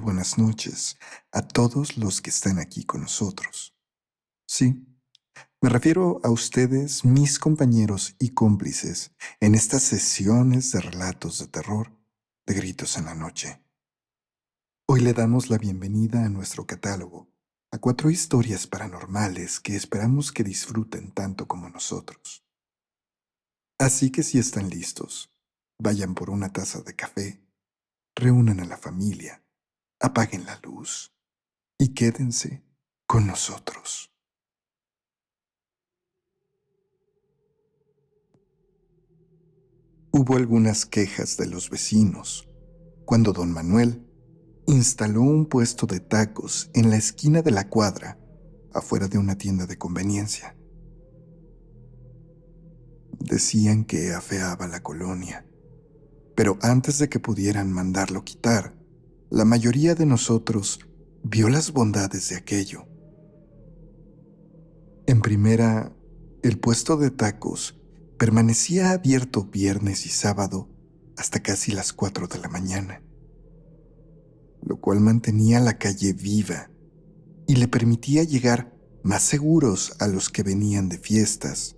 buenas noches a todos los que están aquí con nosotros. Sí, me refiero a ustedes, mis compañeros y cómplices, en estas sesiones de relatos de terror, de gritos en la noche. Hoy le damos la bienvenida a nuestro catálogo, a 4 historias paranormales que esperamos que disfruten tanto como nosotros. Así que si están listos, vayan por una taza de café, reúnan a la familia, apaguen la luz y quédense con nosotros. Hubo algunas quejas de los vecinos cuando don Manuel instaló un puesto de tacos en la esquina de la cuadra, afuera de una tienda de conveniencia. Decían que afeaba la colonia, pero antes de que pudieran mandarlo quitar, la mayoría de nosotros vio las bondades de aquello. En primera, el puesto de tacos permanecía abierto viernes y sábado hasta casi las 4 de la mañana, lo cual mantenía la calle viva y le permitía llegar más seguros a los que venían de fiestas,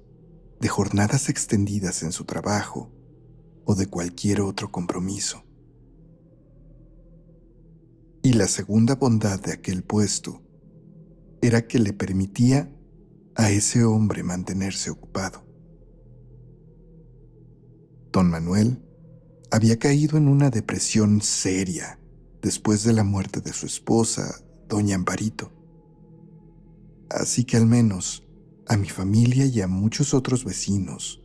de jornadas extendidas en su trabajo o de cualquier otro compromiso. Y la segunda bondad de aquel puesto era que le permitía a ese hombre mantenerse ocupado. Don Manuel había caído en una depresión seria después de la muerte de su esposa, doña Amparito. Así que al menos a mi familia y a muchos otros vecinos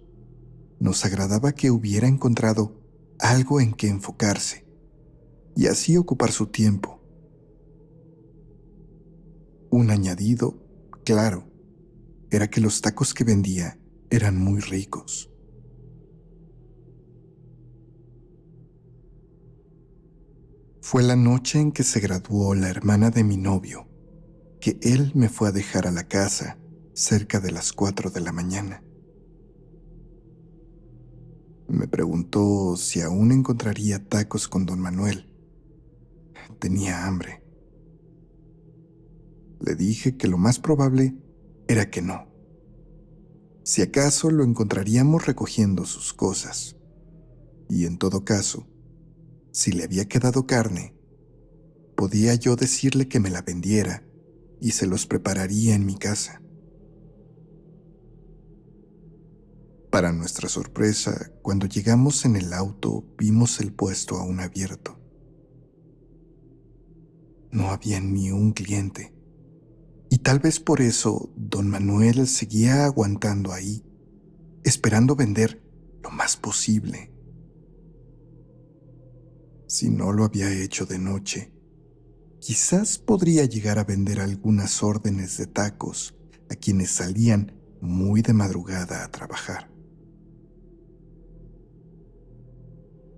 nos agradaba que hubiera encontrado algo en que enfocarse y así ocupar su tiempo. Un añadido, claro, era que los tacos que vendía eran muy ricos. Fue la noche en que se graduó la hermana de mi novio, que él me fue a dejar a la casa cerca de las 4 de la mañana. Me preguntó si aún encontraría tacos con don Manuel. Tenía hambre. Le dije que lo más probable era que no. Si acaso lo encontraríamos recogiendo sus cosas. Y en todo caso, si le había quedado carne, podía yo decirle que me la vendiera y se los prepararía en mi casa. Para nuestra sorpresa, cuando llegamos en el auto, vimos el puesto aún abierto. No había ni un cliente. Y tal vez por eso don Manuel seguía aguantando ahí, esperando vender lo más posible. Si no lo había hecho de noche, quizás podría llegar a vender algunas órdenes de tacos a quienes salían muy de madrugada a trabajar.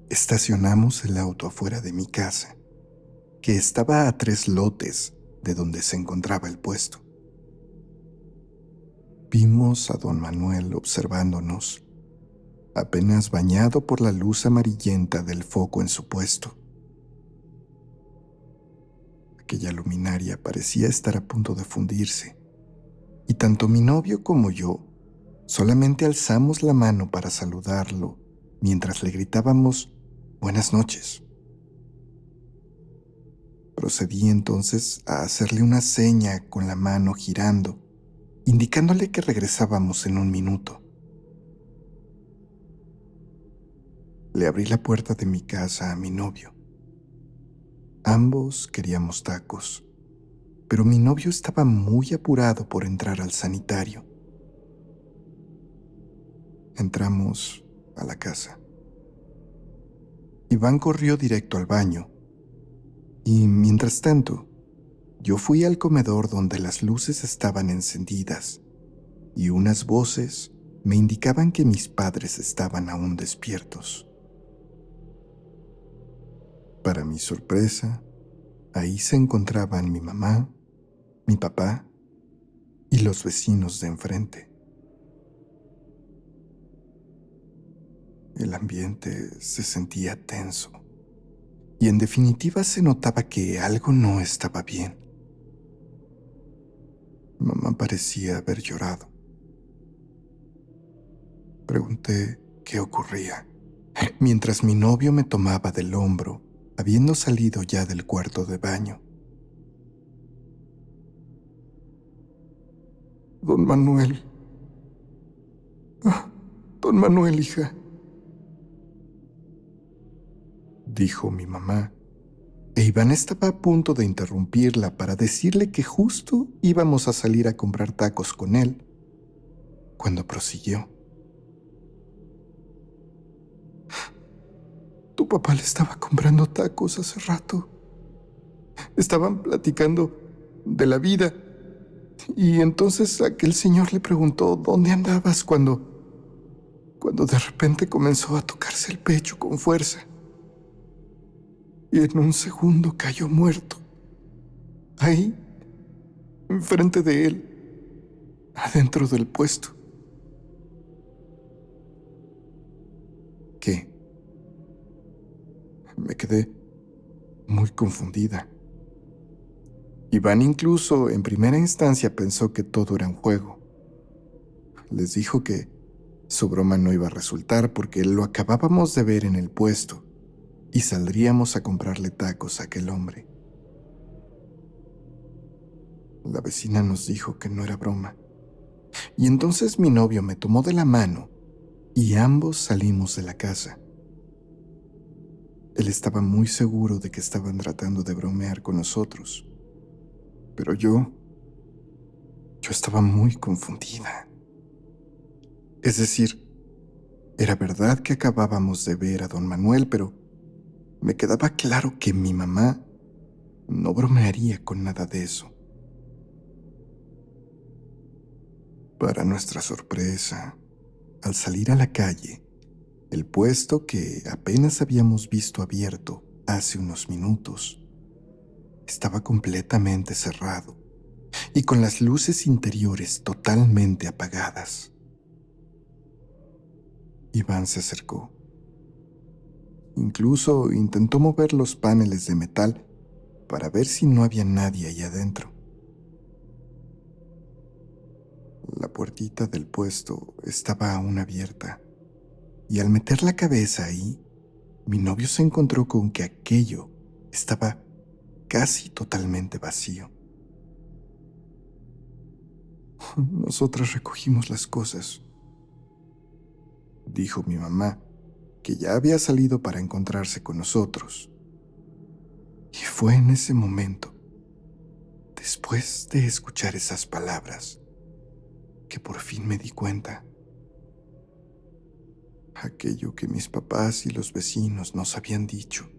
Estacionamos el auto afuera de mi casa, que estaba a 3 lotes de donde se encontraba el puesto. Vimos a don Manuel observándonos, apenas bañado por la luz amarillenta del foco en su puesto. Aquella luminaria parecía estar a punto de fundirse, y tanto mi novio como yo solamente alzamos la mano para saludarlo mientras le gritábamos «Buenas noches». Procedí entonces a hacerle una seña con la mano girando, indicándole que regresábamos en un minuto. Le abrí la puerta de mi casa a mi novio. Ambos queríamos tacos, pero mi novio estaba muy apurado por entrar al sanitario. Entramos a la casa. Iván corrió directo al baño, y mientras tanto, yo fui al comedor donde las luces estaban encendidas y unas voces me indicaban que mis padres estaban aún despiertos. Para mi sorpresa, ahí se encontraban mi mamá, mi papá y los vecinos de enfrente. El ambiente se sentía tenso, y en definitiva se notaba que algo no estaba bien. Mamá parecía haber llorado. Pregunté qué ocurría, mientras mi novio me tomaba del hombro, habiendo salido ya del cuarto de baño. Don Manuel. Ah, don Manuel, hija, dijo mi mamá, e Iván estaba a punto de interrumpirla para decirle que justo íbamos a salir a comprar tacos con él, cuando prosiguió. Tu papá le estaba comprando tacos hace rato. Estaban platicando de la vida. Y entonces aquel señor le preguntó dónde andabas cuando de repente comenzó a tocarse el pecho con fuerza. Y en un segundo cayó muerto. Ahí, enfrente de él, adentro del puesto. ¿Qué? Me quedé muy confundida. Iván incluso en primera instancia pensó que todo era un juego. Les dijo que su broma no iba a resultar porque lo acabábamos de ver en el puesto y saldríamos a comprarle tacos a aquel hombre. La vecina nos dijo que no era broma. Y entonces mi novio me tomó de la mano y ambos salimos de la casa. Él estaba muy seguro de que estaban tratando de bromear con nosotros. Pero yo estaba muy confundida. Es decir, era verdad que acabábamos de ver a don Manuel, pero me quedaba claro que mi mamá no bromearía con nada de eso. Para nuestra sorpresa, al salir a la calle, el puesto que apenas habíamos visto abierto hace unos minutos estaba completamente cerrado y con las luces interiores totalmente apagadas. Iván se acercó. Incluso intentó mover los paneles de metal para ver si no había nadie ahí adentro. La puertita del puesto estaba aún abierta, y al meter la cabeza ahí, mi novio se encontró con que aquello estaba casi totalmente vacío. Nosotras recogimos las cosas, dijo mi mamá, que ya había salido para encontrarse con nosotros. Y fue en ese momento, después de escuchar esas palabras, que por fin me di cuenta. Aquello que mis papás y los vecinos nos habían dicho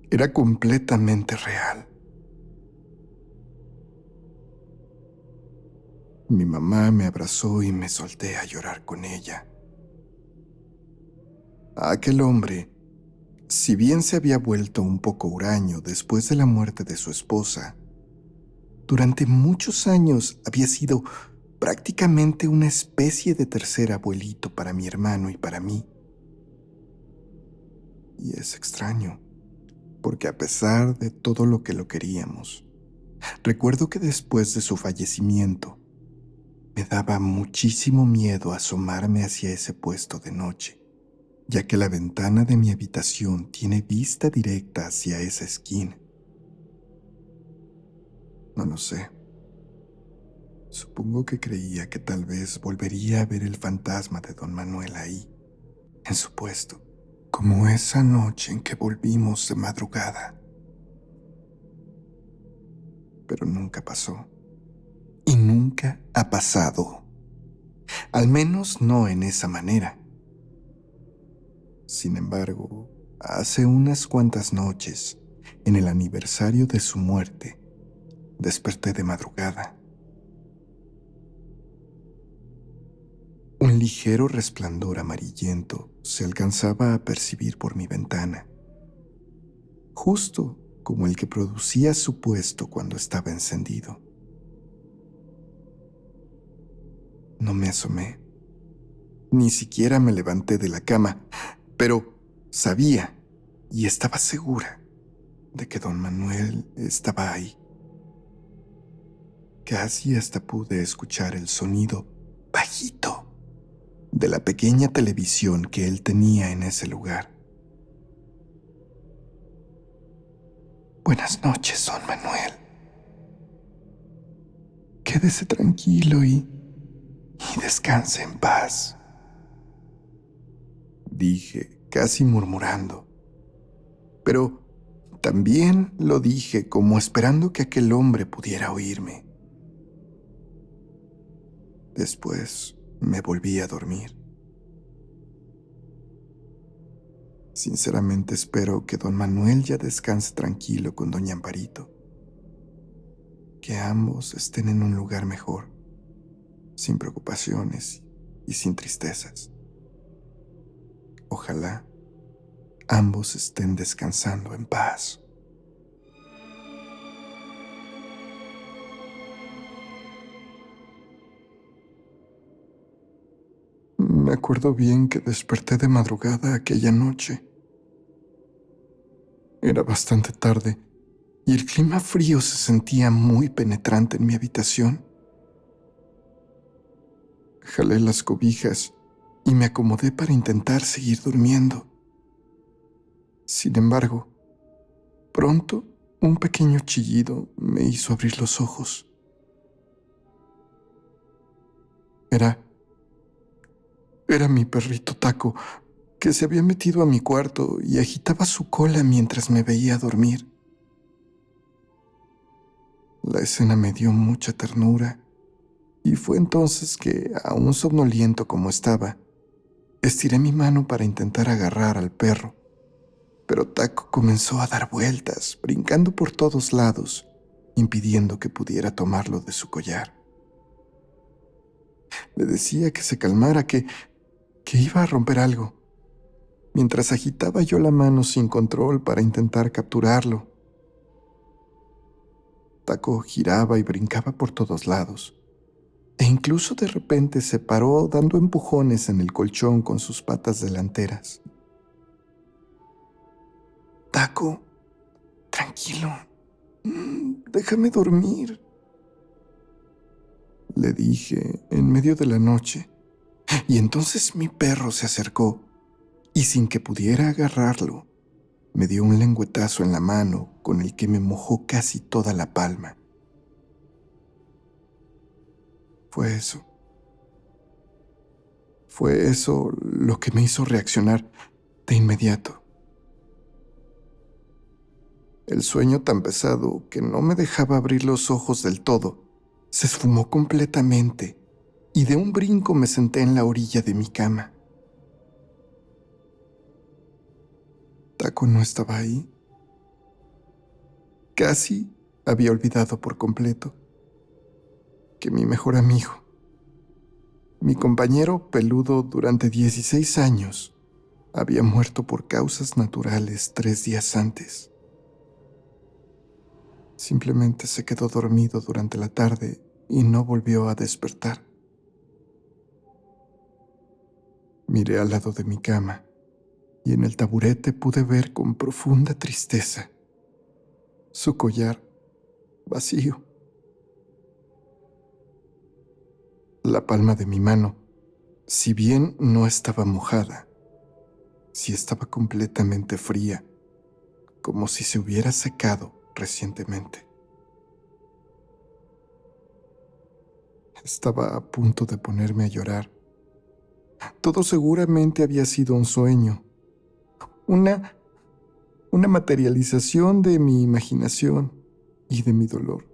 era completamente real. Mi mamá me abrazó y me solté a llorar con ella. A aquel hombre, si bien se había vuelto un poco huraño después de la muerte de su esposa, durante muchos años había sido prácticamente una especie de tercer abuelito para mi hermano y para mí. Y es extraño, porque a pesar de todo lo que lo queríamos, recuerdo que después de su fallecimiento, me daba muchísimo miedo asomarme hacia ese puesto de noche, ya que la ventana de mi habitación tiene vista directa hacia esa esquina. No lo sé. Supongo que creía que tal vez volvería a ver el fantasma de don Manuel ahí, en su puesto, como esa noche en que volvimos de madrugada. Pero nunca pasó. Y nunca ha pasado. Al menos no en esa manera. Sin embargo, hace unas cuantas noches, en el aniversario de su muerte, desperté de madrugada. Un ligero resplandor amarillento se alcanzaba a percibir por mi ventana, justo como el que producía su puesto cuando estaba encendido. No me asomé, ni siquiera me levanté de la cama, pero Sabía y estaba segura de que don Manuel estaba ahí. Casi hasta pude escuchar el sonido bajito de la pequeña televisión que él tenía en ese lugar. Buenas noches, don Manuel. Quédese tranquilo y descanse en paz, dije, casi murmurando. Pero también lo dije como esperando que aquel hombre pudiera oírme. Después me volví a dormir. Sinceramente espero que don Manuel ya descanse tranquilo con doña Amparito, que ambos estén en un lugar mejor, sin preocupaciones y sin tristezas. Ojalá ambos estén descansando en paz. Me acuerdo bien que desperté de madrugada aquella noche. Era bastante tarde y el clima frío se sentía muy penetrante en mi habitación. Jalé las cobijas y me acomodé para intentar seguir durmiendo. Sin embargo, pronto un pequeño chillido me hizo abrir los ojos. Era mi perrito Taco, que se había metido a mi cuarto y agitaba su cola mientras me veía dormir. La escena me dio mucha ternura y fue entonces que, aún somnoliento como estaba, estiré mi mano para intentar agarrar al perro, pero Taco comenzó a dar vueltas, brincando por todos lados, impidiendo que pudiera tomarlo de su collar. Le decía que se calmara, que iba a romper algo, mientras agitaba yo la mano sin control para intentar capturarlo. Taco giraba y brincaba por todos lados, e incluso de repente se paró dando empujones en el colchón con sus patas delanteras. Taco, tranquilo, déjame dormir, le dije en medio de la noche, y entonces mi perro se acercó y sin que pudiera agarrarlo, me dio un lengüetazo en la mano con el que me mojó casi toda la palma. Fue eso. Fue eso lo que me hizo reaccionar de inmediato. El sueño tan pesado que no me dejaba abrir los ojos del todo se esfumó completamente y de un brinco me senté en la orilla de mi cama. Taco no estaba ahí. Casi había olvidado por completo que mi mejor amigo, mi compañero peludo durante 16 años, había muerto por causas naturales 3 días antes. Simplemente se quedó dormido durante la tarde y no volvió a despertar. Miré al lado de mi cama y en el taburete pude ver con profunda tristeza su collar vacío. La palma de mi mano, si bien no estaba mojada, sí estaba completamente fría, como si se hubiera secado recientemente. Estaba a punto de ponerme a llorar. Todo seguramente había sido un sueño, una materialización de mi imaginación y de mi dolor.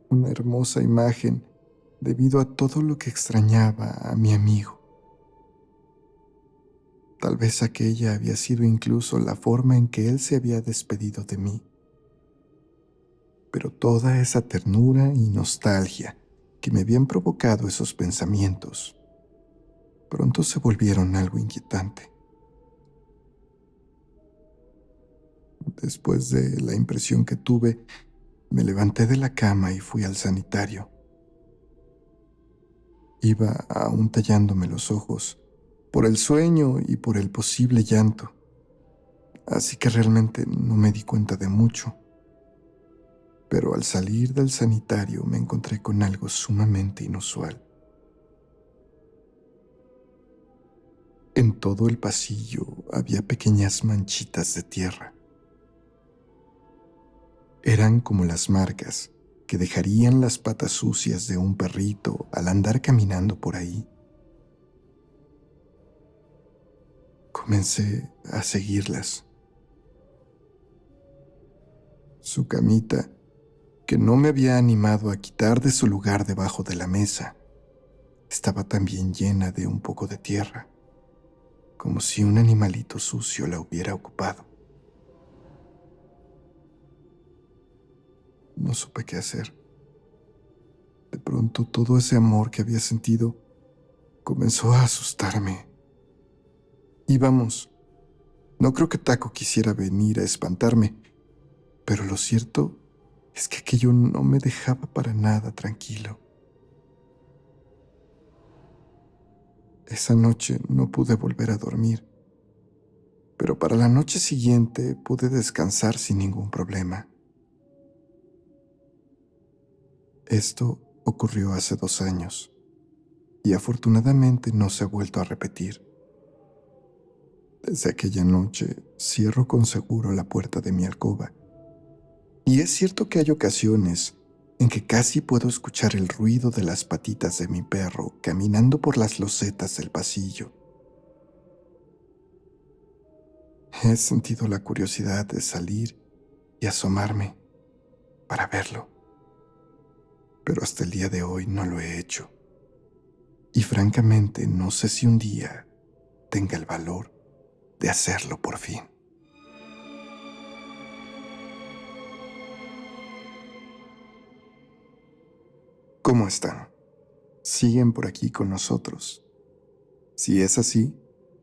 Una hermosa imagen debido a todo lo que extrañaba a mi amigo. Tal vez aquella había sido incluso la forma en que él se había despedido de mí. Pero toda esa ternura y nostalgia que me habían provocado esos pensamientos pronto se volvieron algo inquietante. Después de la impresión que tuve, me levanté de la cama y fui al sanitario. Iba aún tallándome los ojos por el sueño y por el posible llanto, así que realmente no me di cuenta de mucho. Pero al salir del sanitario me encontré con algo sumamente inusual. En todo el pasillo había pequeñas manchitas de tierra. Eran como las marcas que dejarían las patas sucias de un perrito al andar caminando por ahí. Comencé a seguirlas. Su camita, que no me había animado a quitar de su lugar debajo de la mesa, estaba también llena de un poco de tierra, como si un animalito sucio la hubiera ocupado. No supe qué hacer. De pronto todo ese amor que había sentido comenzó a asustarme. Y vamos, no creo que Taco quisiera venir a espantarme, pero lo cierto es que aquello no me dejaba para nada tranquilo. Esa noche no pude volver a dormir, pero para la noche siguiente pude descansar sin ningún problema. Esto ocurrió hace 2 años y afortunadamente no se ha vuelto a repetir. Desde aquella noche cierro con seguro la puerta de mi alcoba. Y es cierto que hay ocasiones en que casi puedo escuchar el ruido de las patitas de mi perro caminando por las losetas del pasillo. He sentido la curiosidad de salir y asomarme para verlo, pero hasta el día de hoy no lo he hecho. Y francamente no sé si un día tenga el valor de hacerlo por fin. ¿Cómo están? ¿Siguen por aquí con nosotros? Si es así,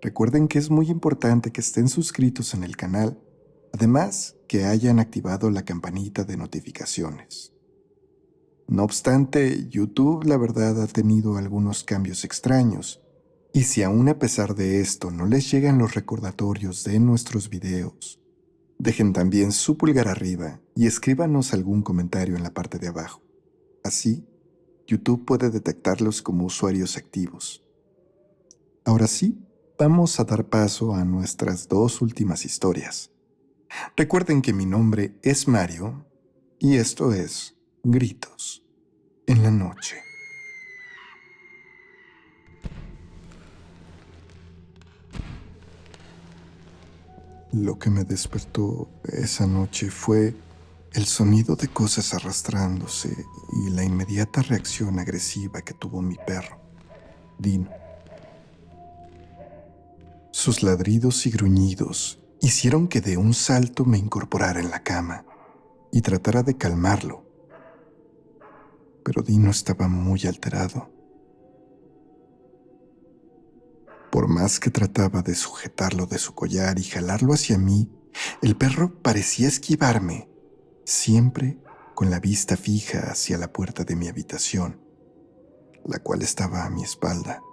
recuerden que es muy importante que estén suscritos en el canal, además que hayan activado la campanita de notificaciones. No obstante, YouTube la verdad ha tenido algunos cambios extraños, y si aún a pesar de esto no les llegan los recordatorios de nuestros videos, dejen también su pulgar arriba y escríbanos algún comentario en la parte de abajo. Así, YouTube puede detectarlos como usuarios activos. Ahora sí, vamos a dar paso a nuestras 2 últimas historias. Recuerden que mi nombre es Mario y esto es Gritos en la Noche. Lo que me despertó esa noche fue el sonido de cosas arrastrándose y la inmediata reacción agresiva que tuvo mi perro, Dino. Sus ladridos y gruñidos hicieron que de un salto me incorporara en la cama y tratara de calmarlo, pero Dino estaba muy alterado. Por más que trataba de sujetarlo de su collar y jalarlo hacia mí, el perro parecía esquivarme, siempre con la vista fija hacia la puerta de mi habitación, la cual estaba a mi espalda.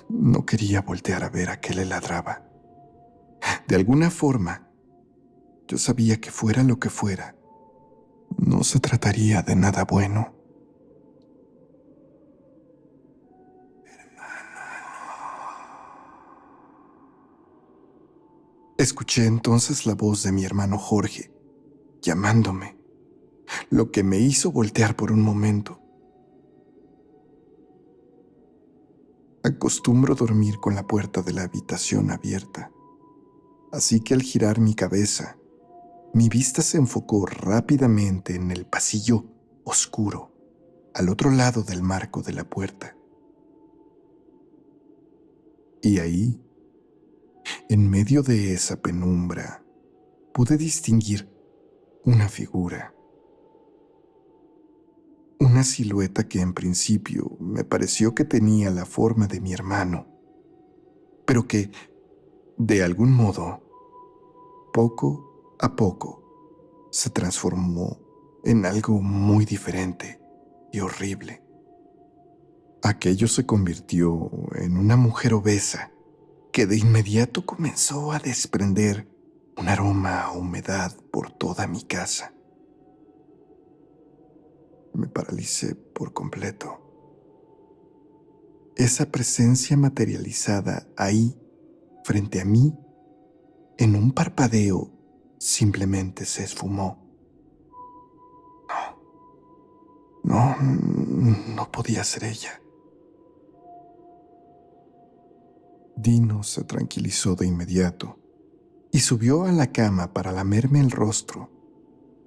No quería voltear a ver a qué le ladraba. De alguna forma, yo sabía que fuera lo que fuera, no se trataría de nada bueno. Escuché entonces la voz de mi hermano Jorge, llamándome, lo que me hizo voltear por un momento. Acostumbro dormir con la puerta de la habitación abierta, así que al girar mi cabeza, mi vista se enfocó rápidamente en el pasillo oscuro, al otro lado del marco de la puerta. Y ahí, en medio de esa penumbra, pude distinguir una figura. Una silueta que en principio me pareció que tenía la forma de mi hermano, pero que, de algún modo, poco a poco, se transformó en algo muy diferente y horrible. Aquello se convirtió en una mujer obesa que de inmediato comenzó a desprender un aroma a humedad por toda mi casa. Me paralicé por completo. Esa presencia materializada ahí, frente a mí, en un parpadeo, simplemente se esfumó. No, no podía ser ella. Dino se tranquilizó de inmediato y subió a la cama para lamerme el rostro,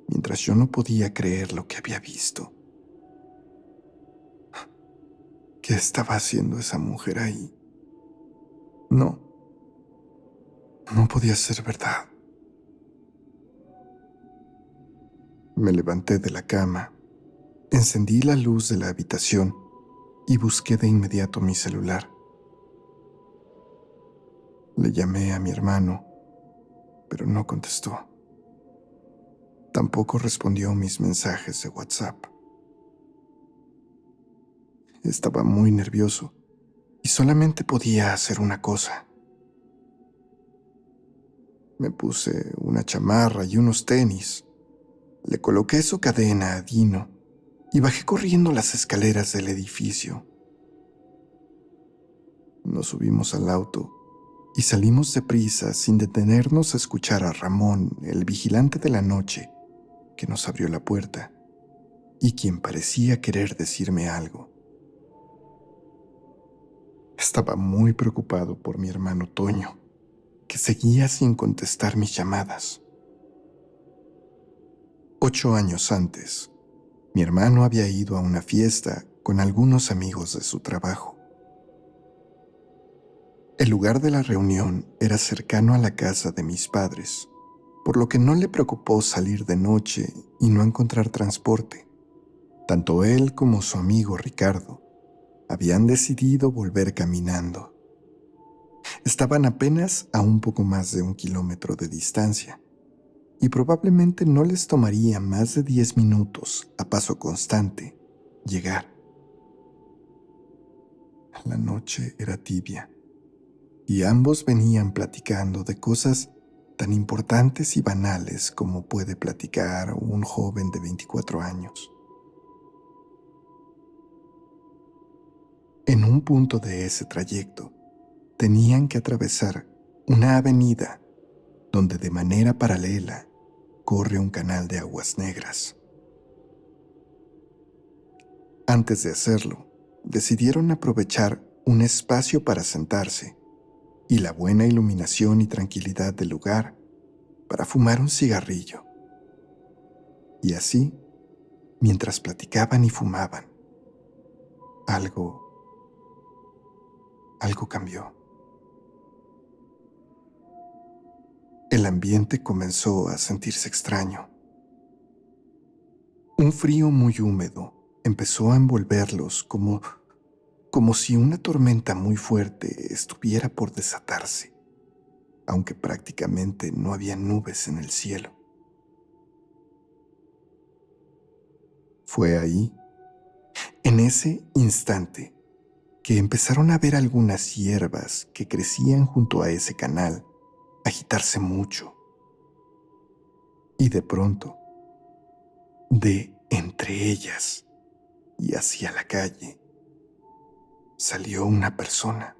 mientras yo no podía creer lo que había visto. ¿Qué estaba haciendo esa mujer ahí? No, no podía ser verdad. Me levanté de la cama, encendí la luz de la habitación y busqué de inmediato mi celular. Le llamé a mi hermano, pero no contestó. Tampoco respondió mis mensajes de WhatsApp. Estaba muy nervioso y solamente podía hacer una cosa. Me puse una chamarra y unos tenis, le coloqué su cadena a Dino y bajé corriendo las escaleras del edificio. Nos subimos al auto y salimos deprisa sin detenernos a escuchar a Ramón, el vigilante de la noche, que nos abrió la puerta y quien parecía querer decirme algo. Estaba muy preocupado por mi hermano Toño, que seguía sin contestar mis llamadas. 8 años antes, mi hermano había ido a una fiesta con algunos amigos de su trabajo. El lugar de la reunión era cercano a la casa de mis padres, por lo que no le preocupó salir de noche y no encontrar transporte. Tanto él como su amigo Ricardo habían decidido volver caminando. Estaban apenas a un poco más de 1 kilómetro de distancia y probablemente no les tomaría más de 10 minutos a paso constante llegar. La noche era tibia y ambos venían platicando de cosas tan importantes y banales como puede platicar un joven de 24 años. En un punto de ese trayecto, tenían que atravesar una avenida donde de manera paralela corre un canal de aguas negras. Antes de hacerlo, decidieron aprovechar un espacio para sentarse y la buena iluminación y tranquilidad del lugar para fumar un cigarrillo. Y así, mientras platicaban y fumaban, algo cambió. El ambiente comenzó a sentirse extraño. Un frío muy húmedo empezó a envolverlos como si una tormenta muy fuerte estuviera por desatarse, aunque prácticamente no había nubes en el cielo. Fue ahí, en ese instante, que empezaron a ver algunas hierbas que crecían junto a ese canal agitarse mucho. Y de pronto, de entre ellas y hacia la calle, salió una persona,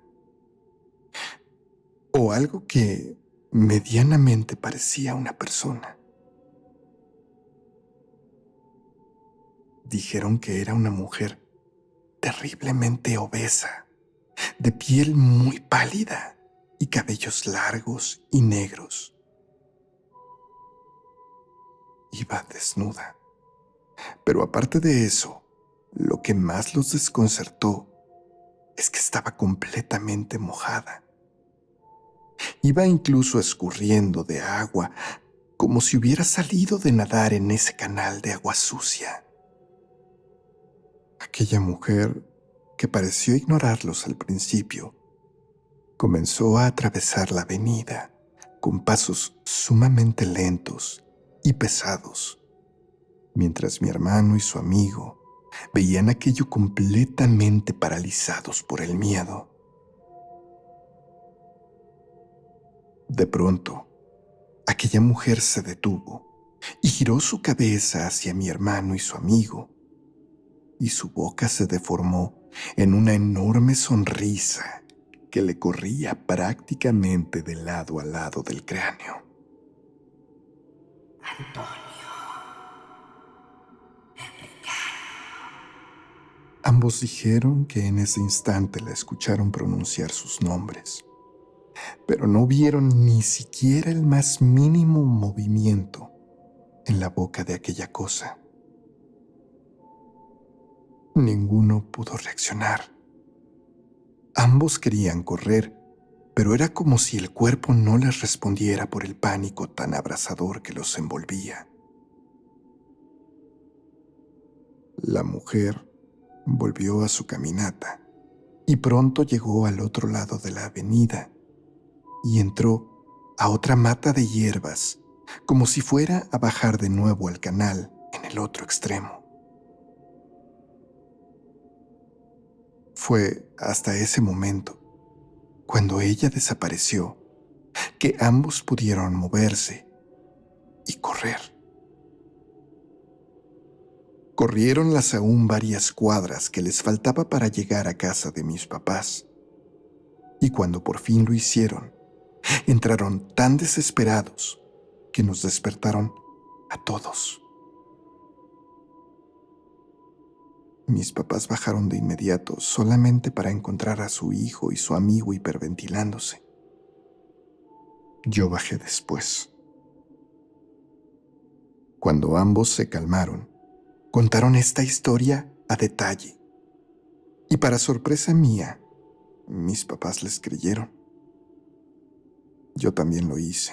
o algo que medianamente parecía una persona. Dijeron que era una mujer terriblemente obesa, de piel muy pálida y cabellos largos y negros. Iba desnuda, pero aparte de eso, lo que más los desconcertó es que estaba completamente mojada. Iba incluso escurriendo de agua, como si hubiera salido de nadar en ese canal de agua sucia. Aquella mujer, que pareció ignorarlos al principio, comenzó a atravesar la avenida con pasos sumamente lentos y pesados, mientras mi hermano y su amigo Veían aquello completamente paralizados por el miedo. De pronto, aquella mujer se detuvo y giró su cabeza hacia mi hermano y su amigo, y su boca se deformó en una enorme sonrisa que le corría prácticamente de lado a lado del cráneo. Ambos dijeron que en ese instante la escucharon pronunciar sus nombres, pero no vieron ni siquiera el más mínimo movimiento en la boca de aquella cosa. Ninguno pudo reaccionar. Ambos querían correr, pero era como si el cuerpo no les respondiera por el pánico tan abrasador que los envolvía. La mujer volvió a su caminata y pronto llegó al otro lado de la avenida y entró a otra mata de hierbas, como si fuera a bajar de nuevo al canal en el otro extremo. Fue hasta ese momento, cuando ella desapareció, que ambos pudieron moverse y correr. Corrieron las aún varias cuadras que les faltaba para llegar a casa de mis papás. Y cuando por fin lo hicieron, entraron tan desesperados que nos despertaron a todos. Mis papás bajaron de inmediato solamente para encontrar a su hijo y su amigo hiperventilándose. Yo bajé después. Cuando ambos se calmaron, contaron esta historia a detalle. Y para sorpresa mía, mis papás les creyeron. Yo también lo hice.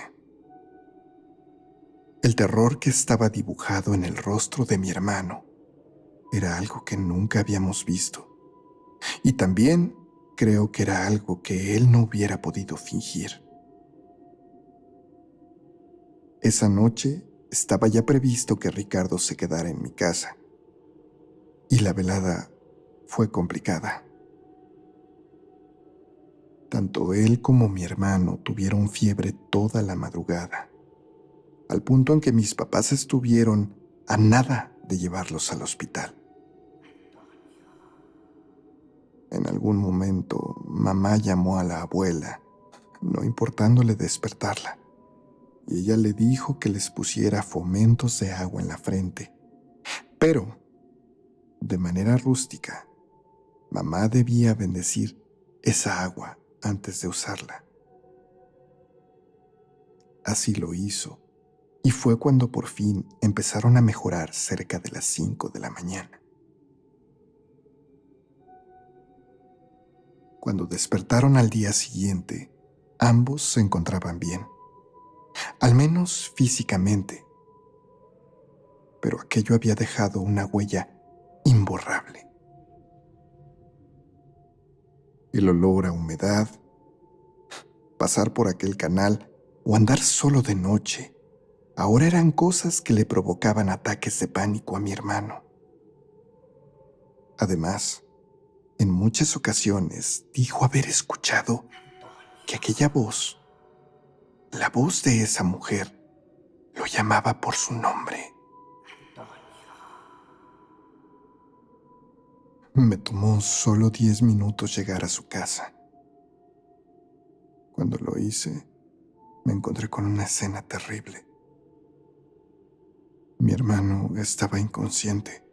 El terror que estaba dibujado en el rostro de mi hermano era algo que nunca habíamos visto. Y también creo que era algo que él no hubiera podido fingir. Esa noche estaba ya previsto que Ricardo se quedara en mi casa. Y la velada fue complicada. Tanto él como mi hermano tuvieron fiebre toda la madrugada, al punto en que mis papás estuvieron a nada de llevarlos al hospital. En algún momento, mamá llamó a la abuela, no importándole despertarla, y ella le dijo que les pusiera fomentos de agua en la frente. Pero, de manera rústica, mamá debía bendecir esa agua antes de usarla. Así lo hizo, y fue cuando por fin empezaron a mejorar cerca de las 5 de la mañana. Cuando despertaron al día siguiente, ambos se encontraban bien, al menos físicamente, pero aquello había dejado una huella imborrable. El olor a humedad, pasar por aquel canal o andar solo de noche, ahora eran cosas que le provocaban ataques de pánico a mi hermano. Además, en muchas ocasiones dijo haber escuchado que aquella voz, la voz de esa mujer, lo llamaba por su nombre. Me tomó solo 10 minutos llegar a su casa. Cuando lo hice, me encontré con una escena terrible. Mi hermano estaba inconsciente.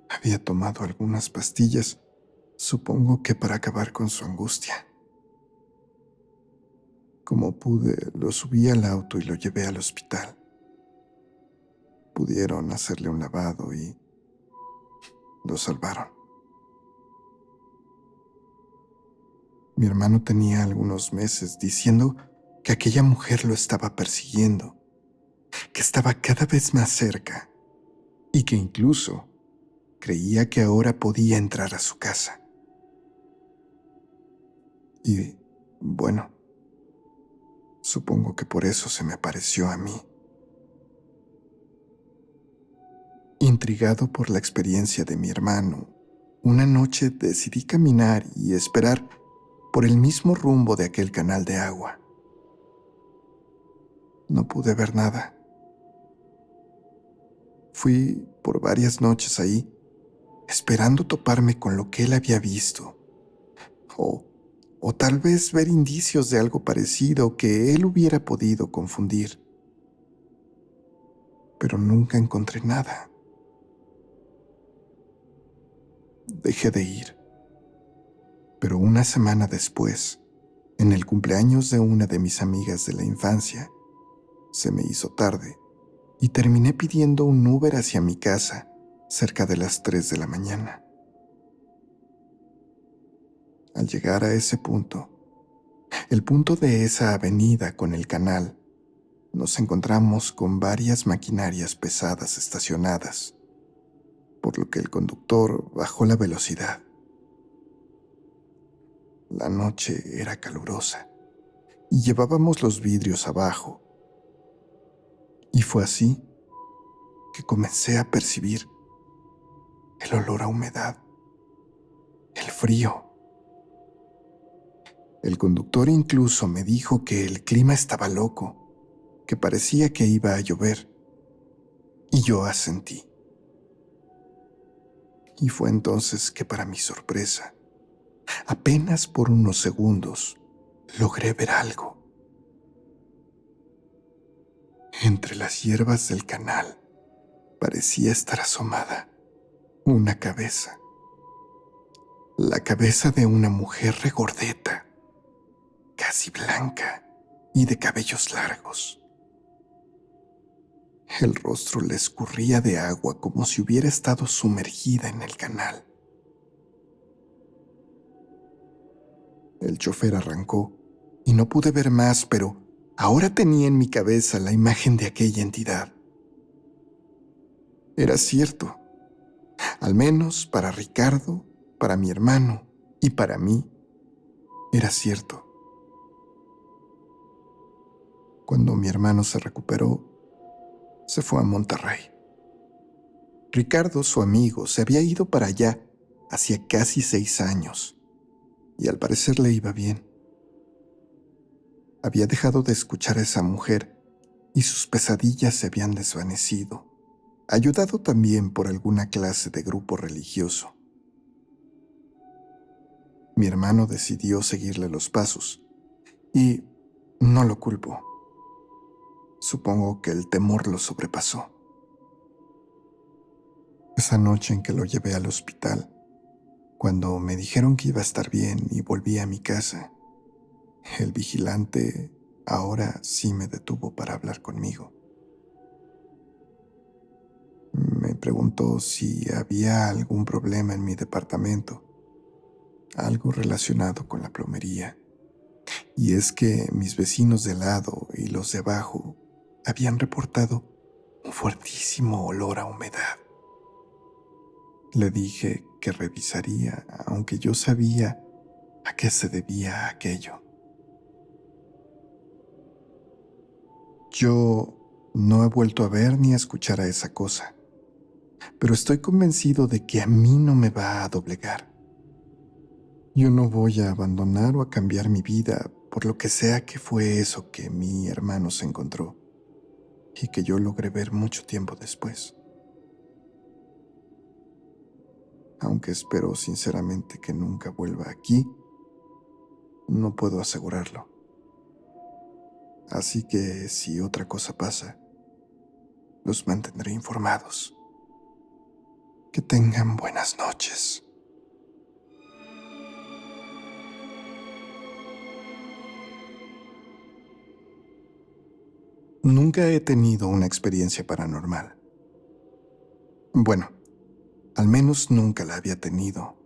Había tomado algunas pastillas, supongo que para acabar con su angustia. Como pude, lo subí al auto y lo llevé al hospital. Pudieron hacerle un lavado y lo salvaron. Mi hermano tenía algunos meses diciendo que aquella mujer lo estaba persiguiendo, que estaba cada vez más cerca y que incluso creía que ahora podía entrar a su casa. Y, bueno, supongo que por eso se me apareció a mí. Y Intrigado por la experiencia de mi hermano, una noche decidí caminar y esperar por el mismo rumbo de aquel canal de agua. No pude ver nada. Fui por varias noches ahí, esperando toparme con lo que él había visto, o, o tal vez ver indicios de algo parecido que él hubiera podido confundir. Pero nunca encontré nada. Dejé de ir, pero una semana después, en el cumpleaños de una de mis amigas de la infancia, se me hizo tarde y terminé pidiendo un Uber hacia mi casa cerca de las 3 de la mañana. Al llegar a ese punto, el punto de esa avenida con el canal, nos encontramos con varias maquinarias pesadas estacionadas, por lo que el conductor bajó la velocidad. La noche era calurosa y llevábamos los vidrios abajo, y fue así que comencé a percibir el olor a humedad, el frío. El conductor incluso me dijo que el clima estaba loco, que parecía que iba a llover, y yo asentí. Y fue entonces que, para mi sorpresa, apenas por unos segundos, logré ver algo. Entre las hierbas del canal parecía estar asomada una cabeza. La cabeza de una mujer regordeta, casi blanca y de cabellos largos. El rostro le escurría de agua como si hubiera estado sumergida en el canal. El chofer arrancó y no pude ver más, pero ahora tenía en mi cabeza la imagen de aquella entidad. Era cierto, al menos para Ricardo, para mi hermano y para mí, era cierto. Cuando mi hermano se recuperó, se fue a Monterrey. Ricardo, su amigo, se había ido para allá hacía casi 6 años y al parecer le iba bien. Había dejado de escuchar a esa mujer y sus pesadillas se habían desvanecido, ayudado también por alguna clase de grupo religioso. Mi hermano decidió seguirle los pasos y no lo culpo. Supongo que el temor lo sobrepasó. Esa noche en que lo llevé al hospital, cuando me dijeron que iba a estar bien y volví a mi casa, el vigilante ahora sí me detuvo para hablar conmigo. Me preguntó si había algún problema en mi departamento, algo relacionado con la plomería. Y es que mis vecinos de lado y los de abajo habían reportado un fuertísimo olor a humedad. Le dije que revisaría, aunque yo sabía a qué se debía aquello. Yo no he vuelto a ver ni a escuchar a esa cosa, pero estoy convencido de que a mí no me va a doblegar. Yo no voy a abandonar o a cambiar mi vida por lo que sea que fue eso que mi hermano se encontró y que yo logré ver mucho tiempo después. Aunque espero sinceramente que nunca vuelva aquí, no puedo asegurarlo. Así que si otra cosa pasa, los mantendré informados. Que tengan buenas noches. Nunca he tenido una experiencia paranormal. Bueno, al menos nunca la había tenido,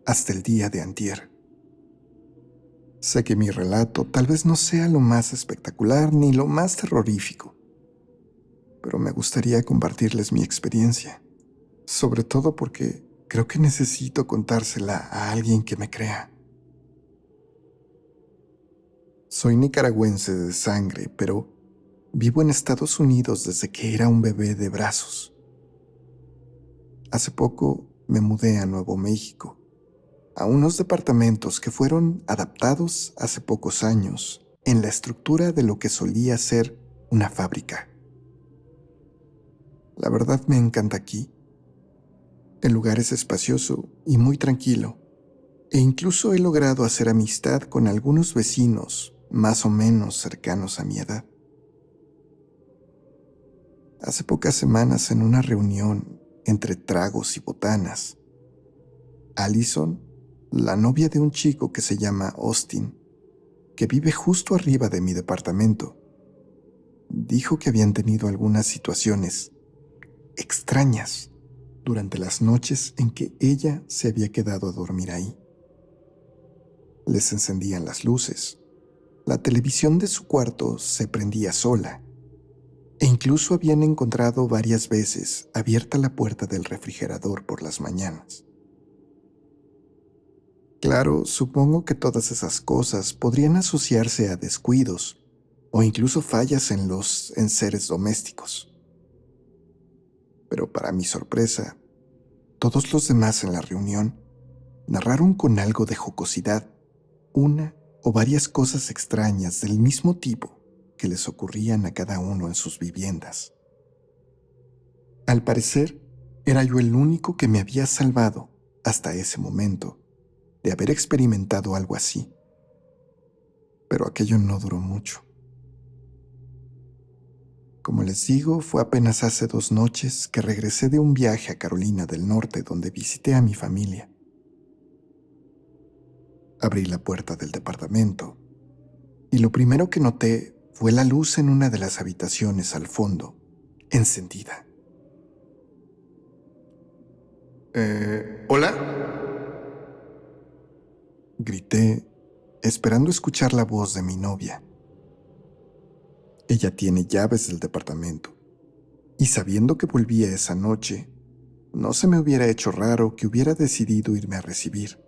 hasta el día de antier. Sé que mi relato tal vez no sea lo más espectacular ni lo más terrorífico, pero me gustaría compartirles mi experiencia, sobre todo porque creo que necesito contársela a alguien que me crea. Soy nicaragüense de sangre, pero vivo en Estados Unidos desde que era un bebé de brazos. Hace poco me mudé a Nuevo México, a unos departamentos que fueron adaptados hace pocos años en la estructura de lo que solía ser una fábrica. La verdad me encanta aquí. El lugar es espacioso y muy tranquilo, e incluso he logrado hacer amistad con algunos vecinos más o menos cercanos a mi edad. Hace pocas semanas, en una reunión entre tragos y botanas, Allison, la novia de un chico que se llama Austin, que vive justo arriba de mi departamento, dijo que habían tenido algunas situaciones extrañas durante las noches en que ella se había quedado a dormir ahí. Les encendían las luces, la televisión de su cuarto se prendía sola, e incluso habían encontrado varias veces abierta la puerta del refrigerador por las mañanas. Claro, supongo que todas esas cosas podrían asociarse a descuidos o incluso fallas en los enseres domésticos. Pero para mi sorpresa, todos los demás en la reunión narraron con algo de jocosidad una o varias cosas extrañas del mismo tipo que les ocurrían a cada uno en sus viviendas. Al parecer, era yo el único que me había salvado hasta ese momento de haber experimentado algo así. Pero aquello no duró mucho. Como les digo, fue apenas hace 2 noches que regresé de un viaje a Carolina del Norte donde visité a mi familia. Abrí la puerta del departamento y lo primero que noté fue la luz en una de las habitaciones al fondo, encendida. ¿Hola? Grité, esperando escuchar la voz de mi novia. Ella tiene llaves del departamento, y sabiendo que volvía esa noche, no se me hubiera hecho raro que hubiera decidido irme a recibir.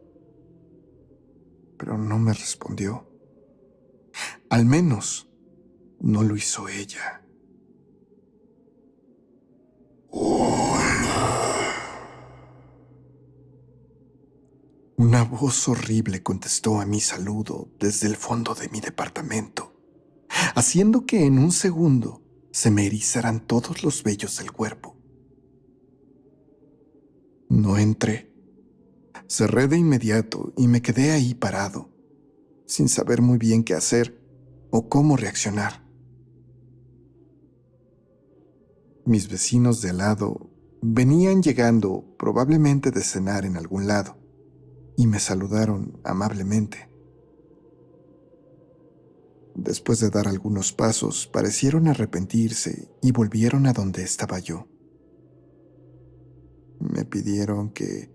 Pero no me respondió. Al menos, no lo hizo ella. Una voz horrible contestó a mi saludo desde el fondo de mi departamento, haciendo que en un segundo se me erizaran todos los vellos del cuerpo. No entré. Cerré de inmediato y me quedé ahí parado, sin saber muy bien qué hacer o cómo reaccionar. Mis vecinos de al lado venían llegando probablemente de cenar en algún lado y me saludaron amablemente. Después de dar algunos pasos, parecieron arrepentirse y volvieron a donde estaba yo. Me pidieron que,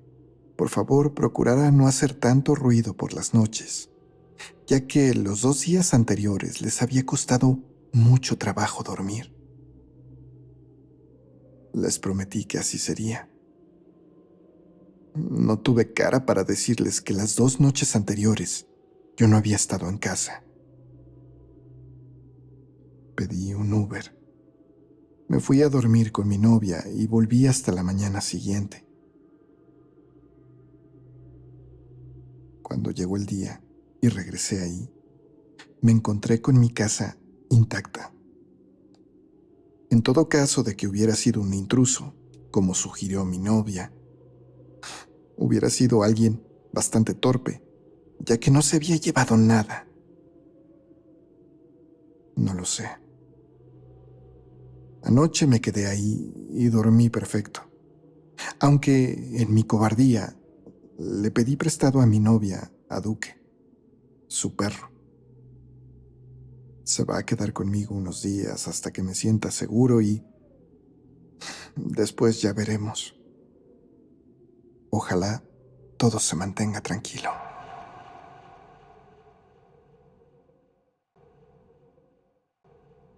por favor, procurara no hacer tanto ruido por las noches, ya que los 2 días anteriores les había costado mucho trabajo dormir. Les prometí que así sería. No tuve cara para decirles que las 2 noches anteriores yo no había estado en casa. Pedí un Uber. Me fui a dormir con mi novia y volví hasta la mañana siguiente. Cuando llegó el día y regresé ahí, me encontré con mi casa intacta. En todo caso de que hubiera sido un intruso, como sugirió mi novia, hubiera sido alguien bastante torpe, ya que no se había llevado nada. No lo sé. Anoche me quedé ahí y dormí perfecto, aunque en mi cobardía le pedí prestado a mi novia, a Duque, su perro. Se va a quedar conmigo unos días hasta que me sienta seguro y después ya veremos. Ojalá todo se mantenga tranquilo.